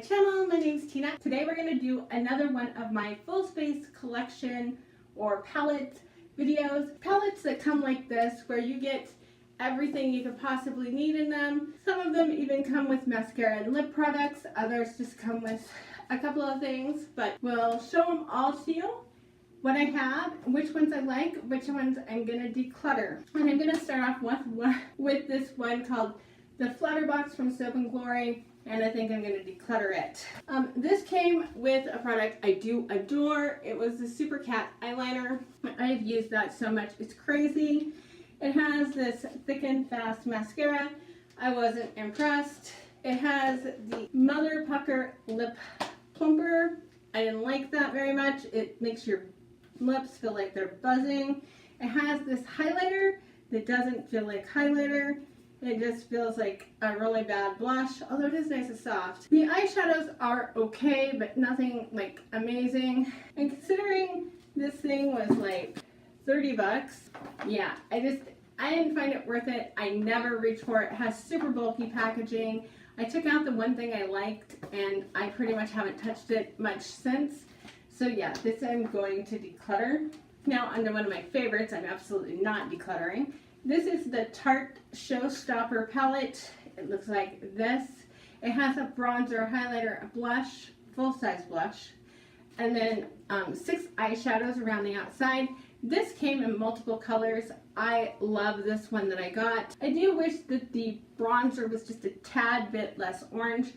channel. My name's Tina. Today we're going to do another one of my full space collection or palette videos. Palettes that come like this where you get everything you could possibly need in them. Some of them even come with mascara and lip products. Others just come with a couple of things, but we'll show them all to you. What I have, which ones I like, which ones I'm going to declutter. And I'm going to start off with this one called the Flutter Box from Soap & Glory, and I think I'm going to declutter it. This came with a product I do adore. It was the Super Cat eyeliner. I've used that so much, it's crazy. It has this thick and fast mascara. I wasn't impressed. It has the Mother Pucker lip plumper. I didn't like that very much. It makes your lips feel like they're buzzing. It has this highlighter that doesn't feel like highlighter. It just feels like a really bad blush, although it is nice and soft. The eyeshadows are okay, but nothing like amazing. And considering this thing was like 30 bucks, yeah, I didn't find it worth it. I never reach for it. It has super bulky packaging. I took out the one thing I liked, and I pretty much haven't touched it much since. So yeah, this I'm going to declutter. Now, under one of my favorites, I'm absolutely not decluttering. This is the Tarte Showstopper palette. It looks like this. It has a bronzer, highlighter, a blush, full-size blush, and then 6 eyeshadows around the outside. This came in multiple colors. I love this one that I got. I do wish that the bronzer was just a tad bit less orange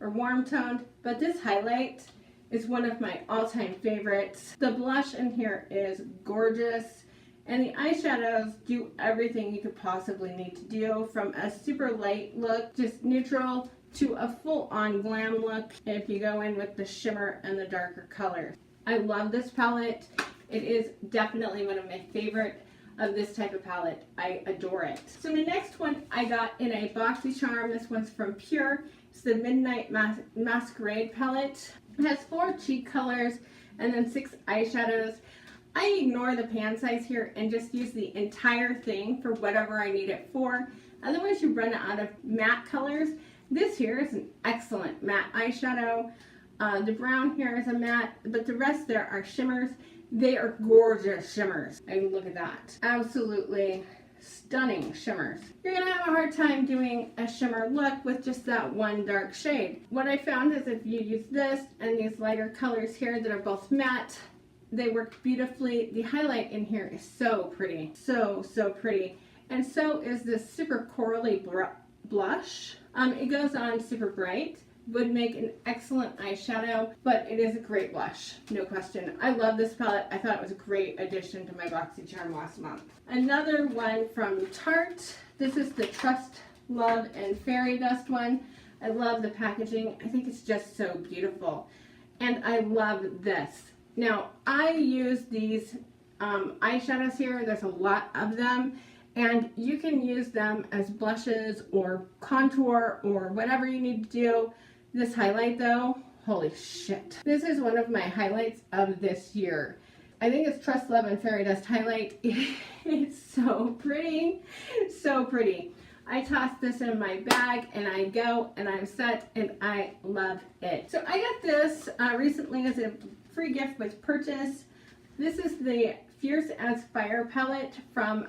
or warm toned, but this highlight is one of my all-time favorites. The blush in here is gorgeous. And the eyeshadows do everything you could possibly need to do, from a super light look, just neutral, to a full-on glam look if you go in with the shimmer and the darker colors. I love this palette. It is definitely one of my favorite of this type of palette. I adore it. So my next one I got in a BoxyCharm. This one's from Pure. It's the Midnight Masquerade palette. It has 4 cheek colors and then 6 eyeshadows. I ignore the pan size here and just use the entire thing for whatever I need it for. Otherwise you run out of matte colors. This here is an excellent matte eyeshadow. The brown here is a matte, but the rest there are shimmers. They are gorgeous shimmers. I mean, look at that. Absolutely stunning shimmers. You're gonna have a hard time doing a shimmer look with just that one dark shade. What I found is if you use this and these lighter colors here that are both matte, they work beautifully. The highlight in here is so pretty. So pretty. And so is this super corally blush. It goes on super bright. Would make an excellent eyeshadow, but it is a great blush, no question. I love this palette. I thought it was a great addition to my BoxyCharm last month. Another one from Tarte. This is the Trust, Love, and Fairy Dust one. I love the packaging. I think it's just so beautiful. And I love this. Now, I use these eyeshadows here. There's a lot of them. And you can use them as blushes or contour or whatever you need to do. This highlight though, holy shit. This is one of my highlights of this year. I think it's Trust, Love, and Fairy Dust highlight. It's so pretty, so pretty. I toss this in my bag and I go and I'm set and I love it. So I got this recently as a free gift with purchase. This is the Fierce as Fire palette from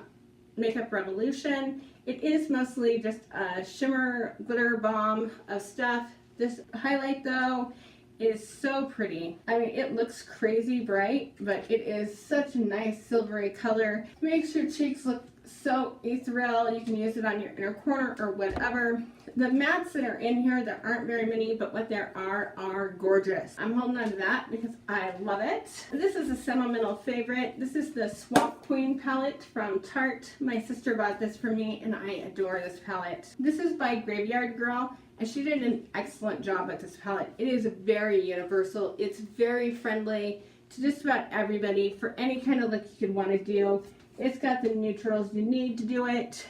Makeup Revolution. It is mostly just a shimmer glitter bomb of stuff. This highlight though is so pretty. I mean, it looks crazy bright, but it is such a nice silvery color. Makes your cheeks look so ethereal. You can use it on your inner corner or whatever. The mattes that are in here, there aren't very many, but what there are gorgeous. I'm holding on to that because I love it. This is a sentimental favorite. This is the Swamp Queen palette from Tarte. My sister bought this for me and I adore this palette. This is by Graveyard Girl and she did an excellent job with this palette. It is very universal. It's very friendly to just about everybody for any kind of look you could want to do. It's got the neutrals you need to do it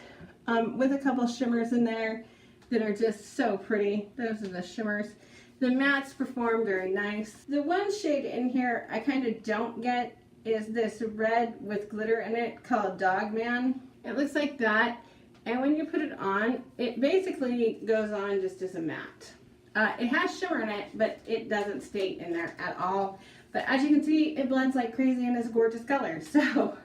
with a couple shimmers in there that are just so pretty. Those are the shimmers. The mattes perform very nice. The one shade in here I kind of don't get is this red with glitter in it called Dog Man. It looks like that, and when you put it on, it basically goes on just as a matte. It has shimmer in it, but it doesn't stay in there at all. But as you can see, it blends like crazy and is a gorgeous color. So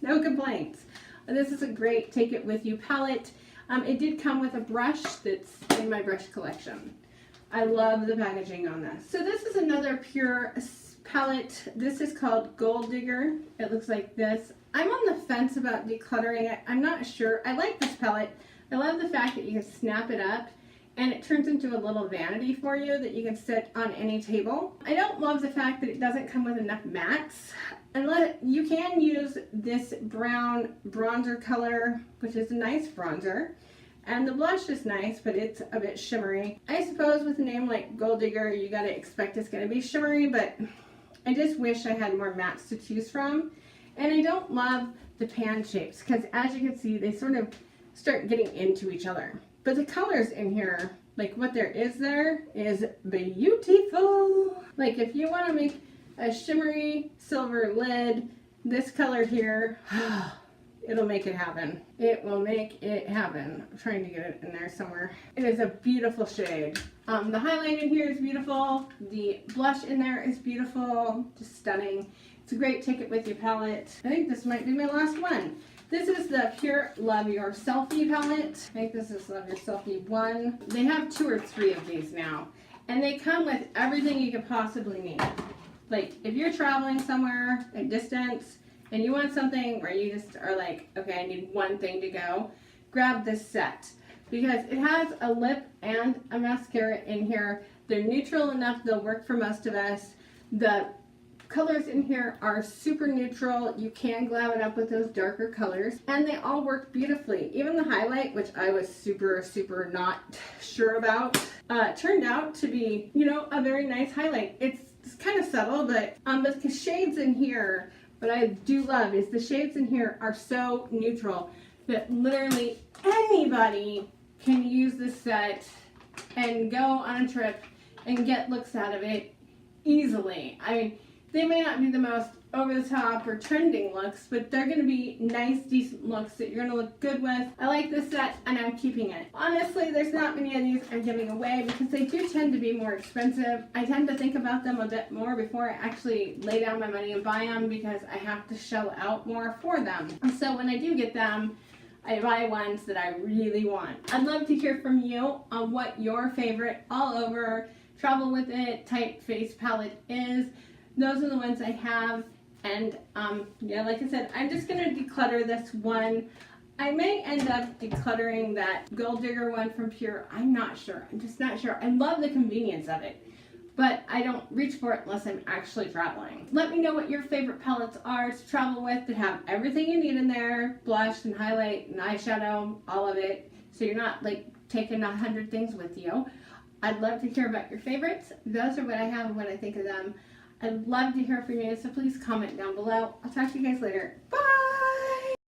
no complaints. This is a great take it with you palette. It did come with a brush that's in my brush collection. I love the packaging on this. So this is another pure palette. This is called Gold Digger. It looks like this. I'm on the fence about decluttering it. I'm not sure. I like this palette. I love the fact that you can snap it up and it turns into a little vanity for you that you can sit on any table. I don't love the fact that it doesn't come with enough mattes. And you can use this brown bronzer color, which is a nice bronzer. And the blush is nice, but it's a bit shimmery. I suppose with a name like Gold Digger, you gotta expect it's gonna be shimmery, but I just wish I had more mattes to choose from. And I don't love the pan shapes, because as you can see, they sort of start getting into each other. But the colors in here, like what there is beautiful. Like if you want to make a shimmery silver lid, this color here, it'll make it happen. It will make it happen. I'm trying to get it in there somewhere. It is a beautiful shade. The highlight in here is beautiful. The blush in there is beautiful. Just stunning. It's a great take it with you palette. I think this might be my last one. This is the Pure Love Your Selfie palette. I think this is Love Your Selfie 1. They have 2 or 3 of these now. And they come with everything you could possibly need. Like, if you're traveling somewhere at distance and you want something where you just are like, okay, I need one thing to go, grab this set. Because it has a lip and a mascara in here. They're neutral enough, they'll work for most of us. The colors in here are super neutral. You can glab it up with those darker colors, and they all work beautifully. Even the highlight, which I was super not sure about, turned out to be, you know, a very nice highlight. It's kind of subtle, but the shades in here, what I do love is the shades in here are so neutral that literally anybody can use this set and go on a trip and get looks out of it easily. I mean, they may not be the most over the top or trending looks, but they're going to be nice, decent looks that you're going to look good with. I like this set and I'm keeping it. Honestly, there's not many of these I'm giving away because they do tend to be more expensive. I tend to think about them a bit more before I actually lay down my money and buy them because I have to shell out more for them. And so when I do get them, I buy ones that I really want. I'd love to hear from you on what your favorite all over travel with it typeface palette is. Those are the ones I have, and yeah, like I said, I'm just going to declutter this one. I may end up decluttering that Gold Digger one from Pure. I'm not sure. I'm just not sure. I love the convenience of it, but I don't reach for it unless I'm actually traveling. Let me know what your favorite palettes are to travel with that have everything you need in there, blush and highlight and eyeshadow, all of it, so you're not like taking 100 things with you. I'd love to hear about your favorites. Those are what I have and what I think of them. I'd love to hear from you, so please comment down below. I'll talk to you guys later. Bye!